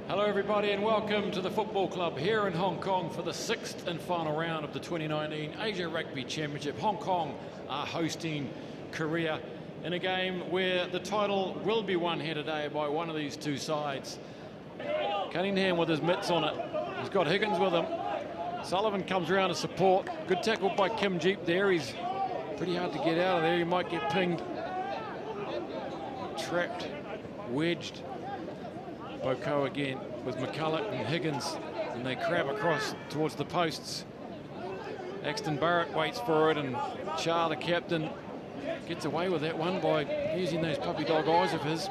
Hello everybody and welcome to the football club here in Hong Kong for the 6th and final round of the 2019 Asia Rugby Championship. Hong Kong are hosting Korea in a game where the title will be won here today by one of these two sides. Cunningham with his mitts on it. He's got Higgins with him. Sullivan comes around to support. Good tackle by Kim Jeep there. He's pretty hard to get out of there. He might get pinged. Trapped, wedged. Boko again with McCulloch and Higgins, and they crab across towards the posts. Axton Barrett waits for it, and Char, the captain, gets away with that one by using those puppy dog eyes of his.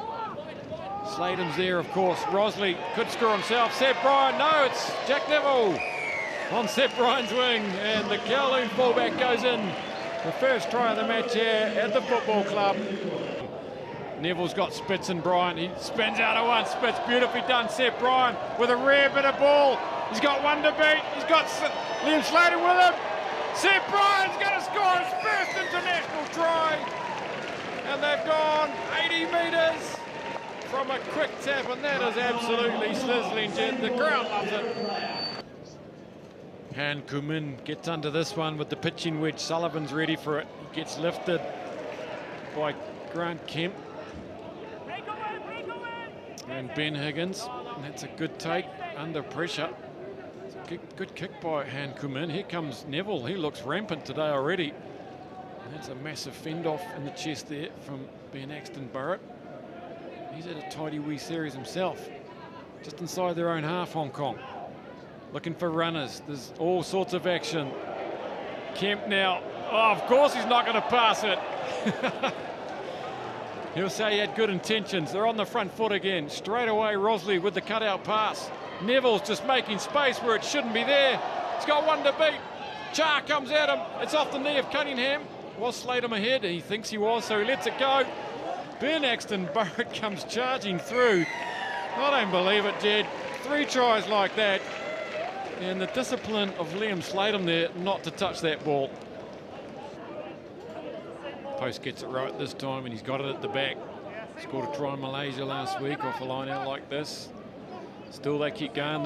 Sladen's there, of course. Rosley could score himself. Seb Bryan, no, it's Jack Neville on Seb Bryan's wing, and the Kowloon fullback goes in. The first try of the match here at the football club. Neville's got Spitz and Bryan. He spins out of one. Spitz, beautifully done. Seb Bryan with a rare bit of ball. He's got one to beat. He's got Liam Sladen with him. Seb Bryan's going to score his first international try. And they've gone 80 metres from a quick tap, and that is absolutely sizzling, Jed. The crowd loves it. Han Kumin gets under this one with the pitching wedge. Sullivan's ready for it. He gets lifted by Grant Kemp. And Ben Higgins, and that's a good take under pressure. It's a good kick by Han Kumin. Here comes Neville. He looks rampant today already. And that's a massive fend off in the chest there from Ben Axton Barrett. He's had a tidy wee series himself. Just inside their own half, Hong Kong. Looking for runners. There's all sorts of action. Kemp now. Oh, of course he's not going to pass it. He'll say he had good intentions. They're on the front foot again. Straight away, Rosley with the cutout pass. Neville's just making space where it shouldn't be there. He's got one to beat. Char comes at him. It's off the knee of Cunningham. Was Sladen ahead? He thinks he was, so he lets it go. Ben Axton Barrett comes charging through. I don't believe it, Jed. 3 tries like that. And the discipline of Liam Sladen there not to touch that ball. Post gets it right this time, and he's got it at the back. Scored a try in Malaysia last week off a line out like this. Still they keep going.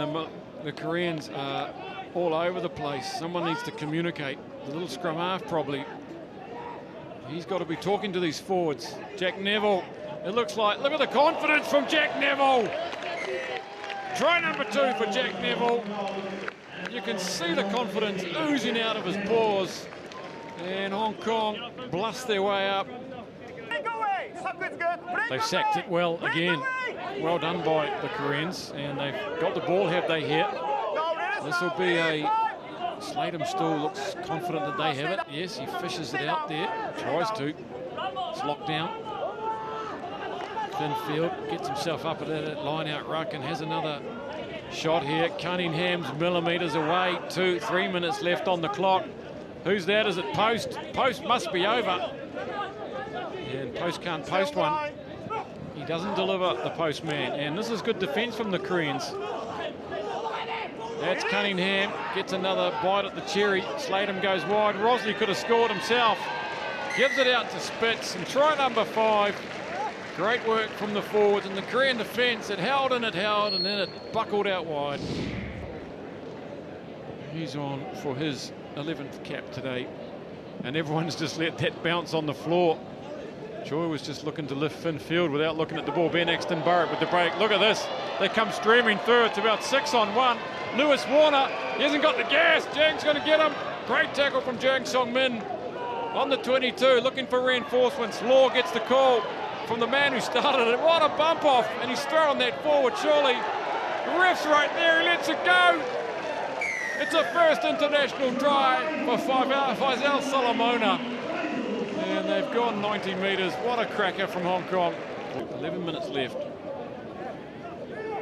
The Koreans are all over the place. Someone needs to communicate. The little scrum half probably. He's got to be talking to these forwards. Jack Neville, it looks like, look at the confidence from Jack Neville. Try number 2 for Jack Neville. You can see the confidence oozing out of his paws. And Hong Kong blast their way up. They've sacked it well again. Well done by the Koreans. And they've got the ball, have they, here? This will be a... Sladen still looks confident that they have it. Yes, he fishes it out there. Tries to. It's locked down. Finfield gets himself up at that line-out ruck and has another shot here. Cunningham's millimetres away. 3 minutes left on the clock. Who's that? Is it Post? Post must be over. And Post can't post one. He doesn't deliver, the postman. And this is good defence from the Koreans. That's Cunningham. Gets another bite at the cherry. Sladen goes wide. Rosley could have scored himself. Gives it out to Spitz. And try number 5. Great work from the forwards. And the Korean defence, it held, and then it buckled out wide. He's on for his 11th cap today, and everyone's just let that bounce on the floor. Joy was just looking to lift Finfield without looking at the ball. Ben Axton Barrett with the break. Look at this. They come streaming through. It's about 6 on 1. Lewis Warner, he hasn't got the gas. Jang's going to get him. Great tackle from Jang Song Min on the 22, looking for reinforcements. Law gets the call from the man who started it. What a bump off, and he's throwing that forward, surely. The ref's right there. He lets it go. It's a first international try for Faisal Solomona. And they've gone 90 metres. What a cracker from Hong Kong. 11 minutes left.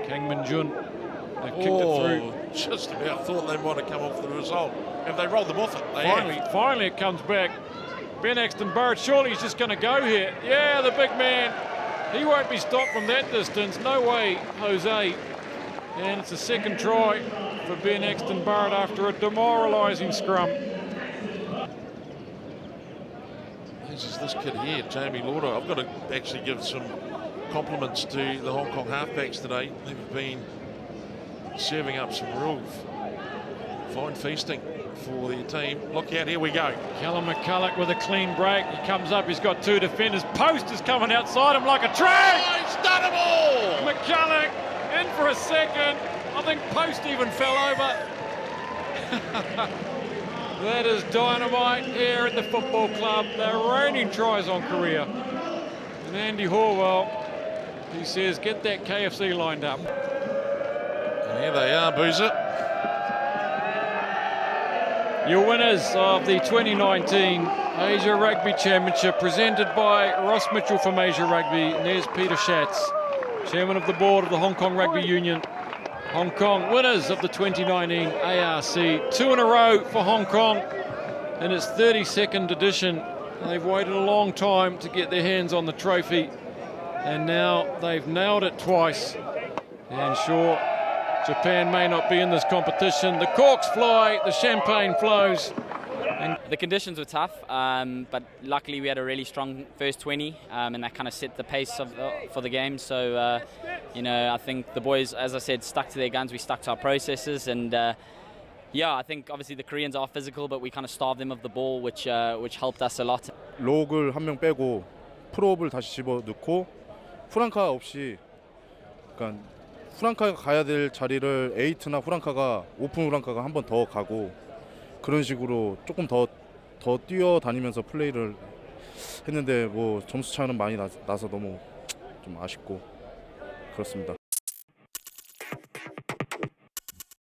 Kang Min Jun, they've kicked it through. Just about thought they might have come off the result. Have they rolled them off it? Finally it comes back. Ben Axton Barrett, surely he's just going to go here. Yeah, the big man. He won't be stopped from that distance. No way, Jose. And it's a second try for Ben Axton Barrett after a demoralising scrum. This is this kid here, Jamie Lauder. I've got to actually give some compliments to the Hong Kong halfbacks today. They've been serving up some real fine feasting for their team. Look out, here we go. Callum McCulloch with a clean break. He comes up, he's got 2 defenders. Post is coming outside him like a train. Oh, he's done it all! McCulloch in for a second. I think Post even fell over. That is dynamite here at the football club. They're raining tries on Korea. And Andy Horwell, he says, get that KFC lined up. And here they are, Boozer. Your winners of the 2019 Asia Rugby Championship, presented by Ross Mitchell from Asia Rugby, and there's Peter Schatz, Chairman of the Board of the Hong Kong Rugby Union. Hong Kong winners of the 2019 ARC, 2 in a row for Hong Kong in its 32nd edition. They've waited a long time to get their hands on the trophy, and now they've nailed it twice. And sure, Japan may not be in this competition. The corks fly, the champagne flows. And the conditions were tough, but luckily we had a really strong first 20, and that kind of set the pace for the game. So, you know, I think the boys, as I said, stuck to their guns. We stuck to our processes, and yeah, I think obviously the Koreans are physical, but we kind of starved them of the ball, which helped us a lot. 록을 한 명 빼고 프롭을 다시 집어 넣고 프랑카 없이, 그러니까 프랑카가 가야 될 자리를 에이트나 프랑카가 오픈 프랑카가 한 번 더 가고, 그런 식으로 조금 더 뛰어다니면서 플레이를 했는데 뭐 점수 차는 많이 나서 너무 좀 아쉽고 그렇습니다.